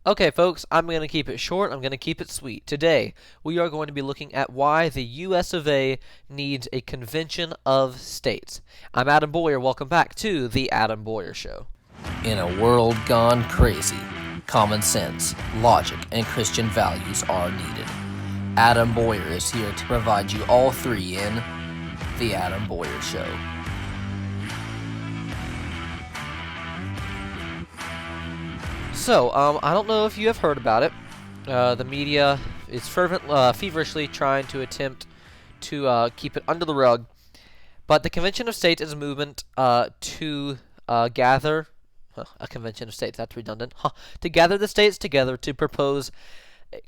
Okay, folks, I'm going to keep it short. I'm going to keep it sweet. Today, we are going to be looking at why the US of A needs a convention of states. I'm Adam Boyer. Welcome back to The Adam Boyer Show. In a world gone crazy, common sense, logic, and Christian values are needed. Adam Boyer is here to provide you all three in The Adam Boyer Show. So, I don't know if you have heard about it. The media is feverishly trying to attempt to keep it under the rug. But the Convention of States is a movement to gather a Convention of States. That's redundant. To gather the states together to propose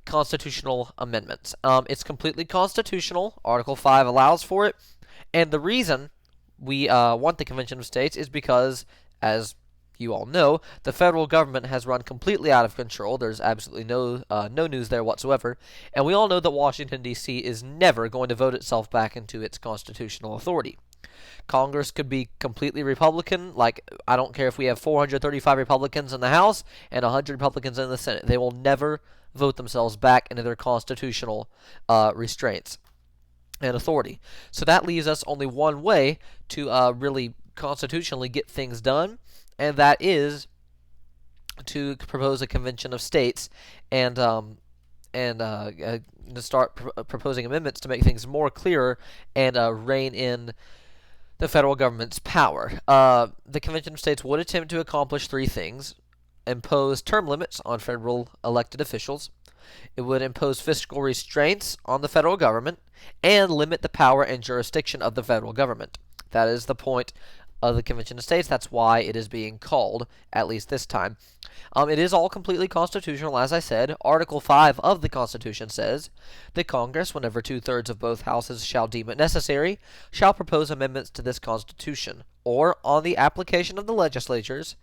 constitutional amendments. It's completely constitutional. Article 5 allows for it. And the reason we want the Convention of States is because, as you all know, the federal government has run completely out of control. There's absolutely no news there whatsoever. And we all know that Washington, D.C. is never going to vote itself back into its constitutional authority. Congress could be completely Republican. Like, I don't care if we have 435 Republicans in the House and 100 Republicans in the Senate. They will never vote themselves back into their constitutional restraints and authority. So that leaves us only one way to really constitutionally get things done, and that is to propose a convention of states and to start proposing amendments to make things more clearer and rein in the federal government's power. The Convention of States would attempt to accomplish three things: impose term limits on federal elected officials, it would impose fiscal restraints on the federal government, and limit the power and jurisdiction of the federal government. That is the point of the Convention of States. That's why it is being called, at least this time. It is all completely constitutional, as I said. Article 5 of the Constitution says, "The Congress, whenever 2/3 of both houses shall deem it necessary, shall propose amendments to this Constitution, or, on the application of the legislatures,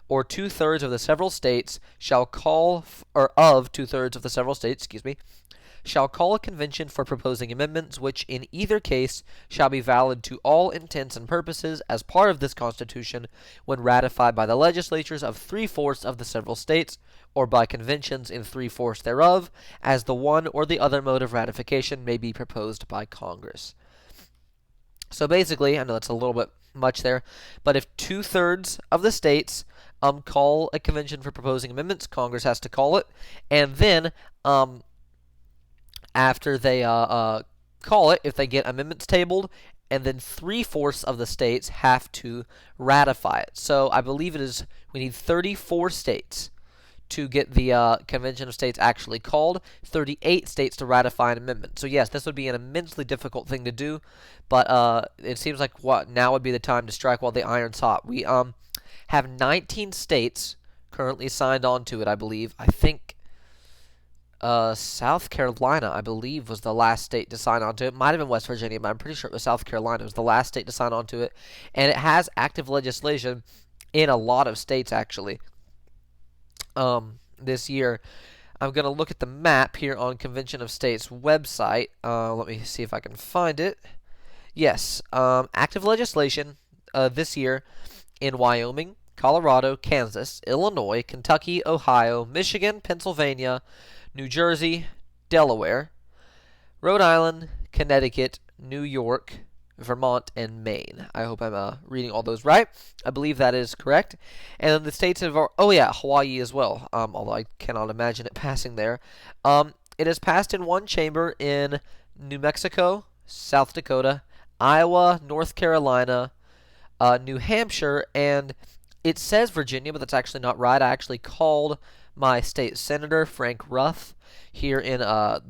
or 2/3 of the several states shall call, or of 2/3 of the several states, shall call a convention for proposing amendments, which in either case shall be valid to all intents and purposes as part of this Constitution when ratified by the legislatures of 3/4 of the several states, or by conventions in 3/4 thereof, as the one or the other mode of ratification may be proposed by Congress." So basically, I know that's a little bit much there, but if 2/3 of the states call a convention for proposing amendments, Congress has to call it, and then after they call it, if they get amendments tabled, and then 3/4 of the states have to ratify it. So I believe we need 34 states to get the Convention of States actually called, 38 states to ratify an amendment. So yes, this would be an immensely difficult thing to do, but it seems like now would be the time to strike while the iron's hot. We have 19 states currently signed on to it, I believe. I think South Carolina, I believe, was the last state to sign on to it. Might have been West Virginia, but I'm pretty sure it was South Carolina. It was the last state to sign on to it. And it has active legislation in a lot of states, actually, this year. I'm going to look at the map here on Convention of States website. Let me see if I can find it. Yes, active legislation this year in Wyoming, Colorado, Kansas, Illinois, Kentucky, Ohio, Michigan, Pennsylvania, New Jersey, Delaware, Rhode Island, Connecticut, New York, Vermont, and Maine. I hope I'm reading all those right. I believe that is correct. And then the states of, Hawaii as well, although I cannot imagine it passing there. It has passed in one chamber in New Mexico, South Dakota, Iowa, North Carolina, New Hampshire, and it says Virginia, but that's actually not right. I actually called my state senator, Frank Ruff, here in I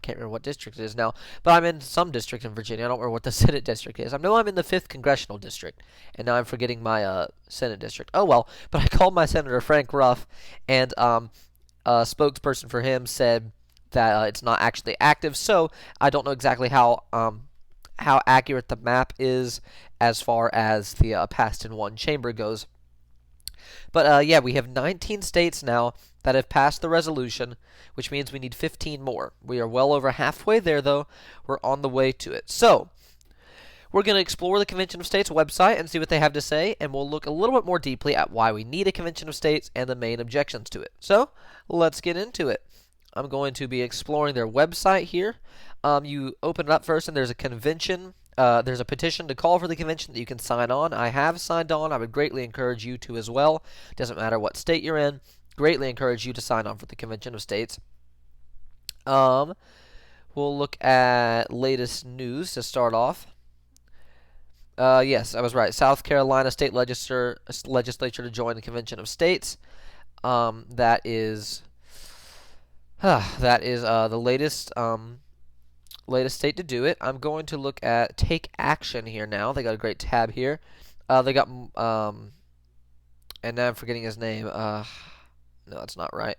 can't remember what district it is now, but I'm in some district in Virginia. I don't remember what the Senate district is. I know I'm in the 5th Congressional District, and now I'm forgetting my Senate district. Oh well, but I called my senator, Frank Ruff, and a spokesperson for him said that it's not actually active, so I don't know exactly how accurate the map is as far as the passed in one chamber goes. But yeah, we have 19 states now that have passed the resolution, which means we need 15 more. We are well over halfway there, though. We're on the way to it. So, We're going to explore the Convention of States website and see what they have to say, and we'll look a little bit more deeply at why we need a Convention of States and the main objections to it. So, let's get into it. I'm going to be exploring their website here. You open it up first, and there's a convention. There's a petition to call for the convention that you can sign on. I have signed on. I would greatly encourage you to as well. Doesn't matter what state you're in. Greatly encourage you to sign on for the Convention of States. We'll look at latest news to start off. Yes, I was right. South Carolina State Legislature to join the Convention of States. That is the latest state to do it. I'm going to look at Take Action here now. They got a great tab here. They got and now I'm forgetting his name. No, that's not right.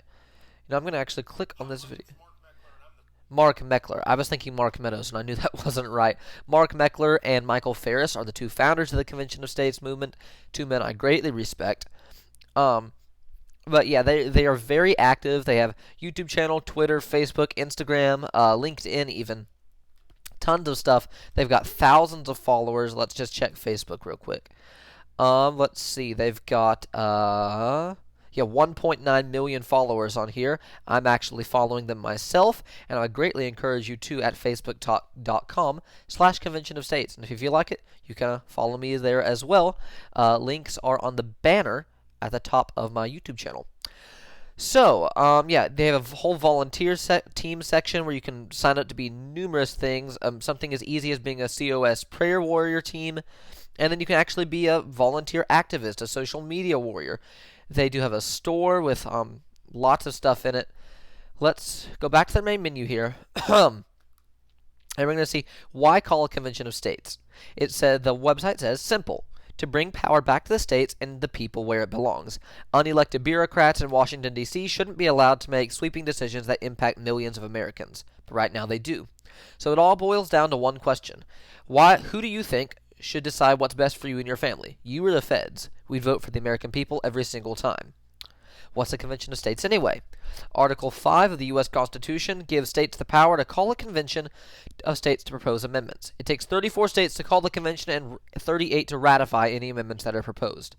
I'm going to actually click on this video. Mark Meckler. I was thinking Mark Meadows, and I knew that wasn't right. Mark Meckler and Michael Ferris are the two founders of the Convention of States movement. Two men I greatly respect. But yeah, they are very active. They have YouTube channel, Twitter, Facebook, Instagram, LinkedIn even. Tons of stuff. They've got thousands of followers. Let's just check Facebook real quick. Let's see. They've got 1.9 million followers on here. I'm actually following them myself, and I would greatly encourage you to at facebook.com/Convention of States. And if you feel like it, you can follow me there as well. Links are on the banner at the top of my YouTube channel. So, yeah, they have a whole volunteer team section where you can sign up to be numerous things. Something as easy as being a COS prayer warrior team, and then you can actually be a volunteer activist, a social media warrior. They do have a store with lots of stuff in it. Let's go back to their main menu here. And we're going to see why call a Convention of States. The website says, simple. To bring power back to the states and the people where it belongs. Unelected bureaucrats in Washington, D.C. shouldn't be allowed to make sweeping decisions that impact millions of Americans. But right now they do. So it all boils down to one question. Who do you think should decide what's best for you and your family? You or the feds? We'd vote for the American people every single time. What's a Convention of States anyway? Article 5 of the U.S. Constitution gives states the power to call a convention of states to propose amendments. It takes 34 states to call the convention and 38 to ratify any amendments that are proposed.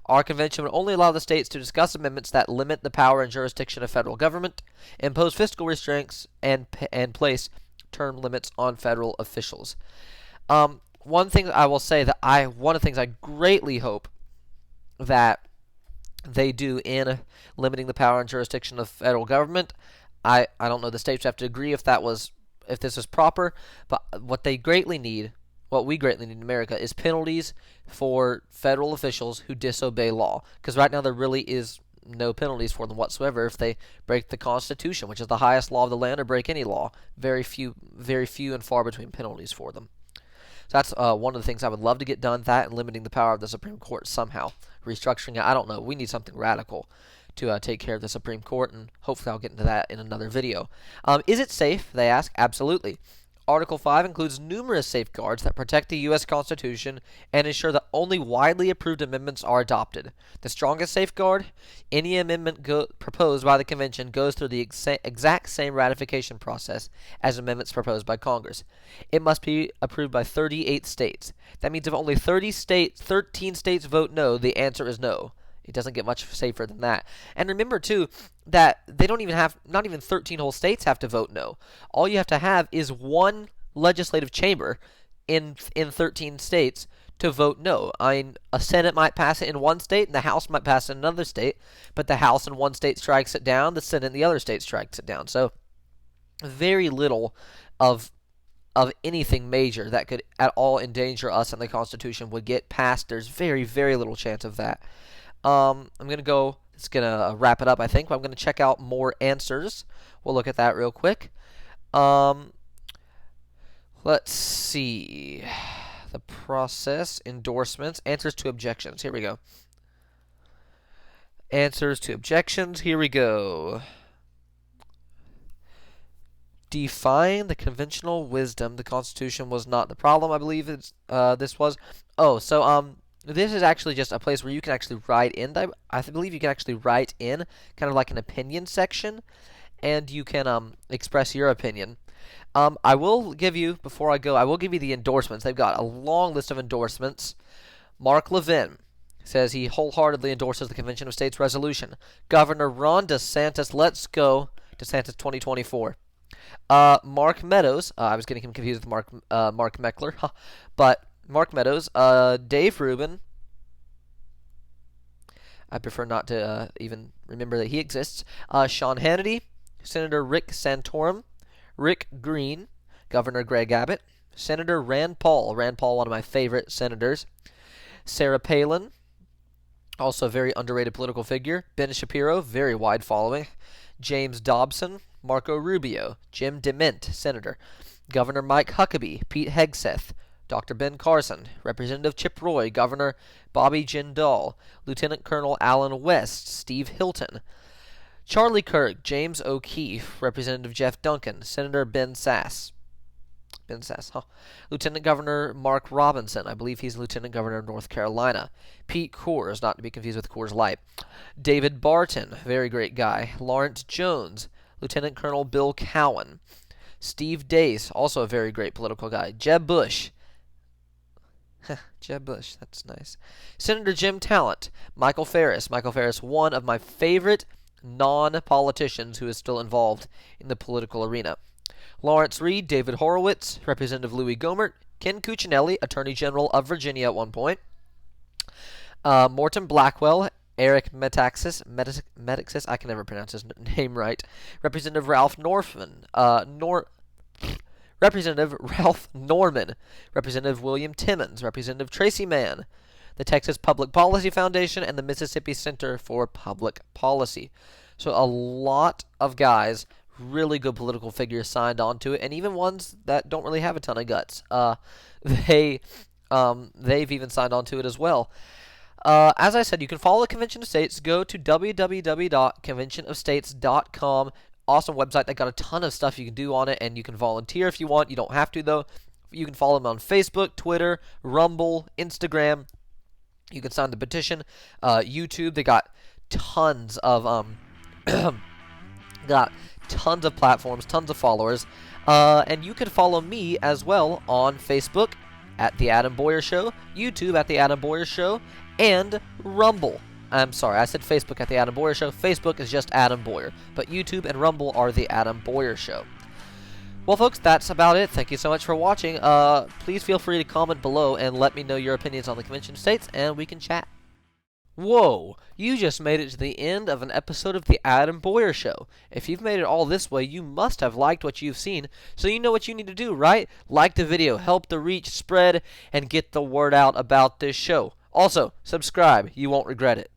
Our convention would only allow the states to discuss amendments that limit the power and jurisdiction of federal government, impose fiscal restraints, and place term limits on federal officials. One thing I will say one of the things I greatly hope that they do in limiting the power and jurisdiction of federal government. I don't know, the states have to agree if this is proper, but what we greatly need in America is penalties for federal officials who disobey law. Because right now there really is no penalties for them whatsoever if they break the Constitution, which is the highest law of the land, or break any law. Very few and far between penalties for them. So that's one of the things I would love to get done, that and limiting the power of the Supreme Court somehow. Restructuring it, I don't know. We need something radical to take care of the Supreme Court, and hopefully I'll get into that in another video. Is it safe, they ask? Absolutely. Article 5 includes numerous safeguards that protect the U.S. Constitution and ensure that only widely approved amendments are adopted. The strongest safeguard, any amendment proposed by the Convention goes through the exact same ratification process as amendments proposed by Congress. It must be approved by 38 states. That means if only 13 states vote no, the answer is no. It doesn't get much safer than that. And remember, too, that not even 13 whole states have to vote no. All you have to have is one legislative chamber in 13 states to vote no. A Senate might pass it in one state, and the House might pass it in another state, but the House in one state strikes it down, the Senate in the other state strikes it down. So, very little of anything major that could at all endanger us and the Constitution would get passed. There's very, very little chance of that. It's going to wrap it up, I think. But I'm going to check out more answers. We'll look at that real quick. Let's see. The process, endorsements, answers to objections. Here we go. Answers to objections. Here we go. Define the conventional wisdom. The Constitution was not the problem, I believe this was. This is actually just a place where you can actually write in. I believe you can actually write in kind of like an opinion section, and you can express your opinion. I will give you, before I go, I will give you the endorsements. They've got a long list of endorsements. Mark Levin says he wholeheartedly endorses the Convention of States resolution. Governor Ron DeSantis, let's go. DeSantis 2024. Mark Meadows, I was getting him confused with Mark Meckler, but Mark Meadows, Dave Rubin, I prefer not to even remember that he exists, Sean Hannity, Senator Rick Santorum, Rick Green, Governor Greg Abbott, Senator Rand Paul, one of my favorite senators, Sarah Palin, also a very underrated political figure, Ben Shapiro, very wide following, James Dobson, Marco Rubio, Jim DeMint, Senator, Governor Mike Huckabee, Pete Hegseth, Dr. Ben Carson, Representative Chip Roy, Governor Bobby Jindal, Lieutenant Colonel Alan West, Steve Hilton, Charlie Kirk, James O'Keefe, Representative Jeff Duncan, Senator Ben Sass, Lieutenant Governor Mark Robinson, I believe he's Lieutenant Governor of North Carolina, Pete Coors, not to be confused with Coors Light, David Barton, very great guy, Lawrence Jones, Lieutenant Colonel Bill Cowan, Steve Dace, also a very great political guy, Jeb Bush, that's nice, Senator Jim Talent, Michael Ferris, one of my favorite non-politicians who is still involved in the political arena. Lawrence Reed, David Horowitz, Representative Louis Gohmert, Ken Cuccinelli, Attorney General of Virginia at one point, Morton Blackwell, Eric Metaxas, I can never pronounce his name right, Representative Ralph Norman, Representative William Timmons, Representative Tracy Mann, the Texas Public Policy Foundation, and the Mississippi Center for Public Policy. So a lot of guys, really good political figures signed on to it, and even ones that don't really have a ton of guts. They've even signed on to it as well. As I said, you can follow the Convention of States. Go to www.conventionofstates.com. Awesome website. They got a ton of stuff you can do on it, and you can volunteer if you want. You don't have to, though. You can follow them on Facebook, Twitter, Rumble, Instagram. You can sign the petition. YouTube, they got tons of platforms, tons of followers. And you can follow me as well on Facebook at The Adam Boyer Show, YouTube at The Adam Boyer Show, and Rumble. I'm sorry, I said Facebook at The Adam Boyer Show. Facebook is just Adam Boyer, but YouTube and Rumble are The Adam Boyer Show. Well, folks, that's about it. Thank you so much for watching. Please feel free to comment below and let me know your opinions on the Convention of States, and we can chat. Whoa, you just made it to the end of an episode of The Adam Boyer Show. If you've made it all this way, you must have liked what you've seen, so you know what you need to do, right? Like the video, help the reach spread, and get the word out about this show. Also, subscribe. You won't regret it.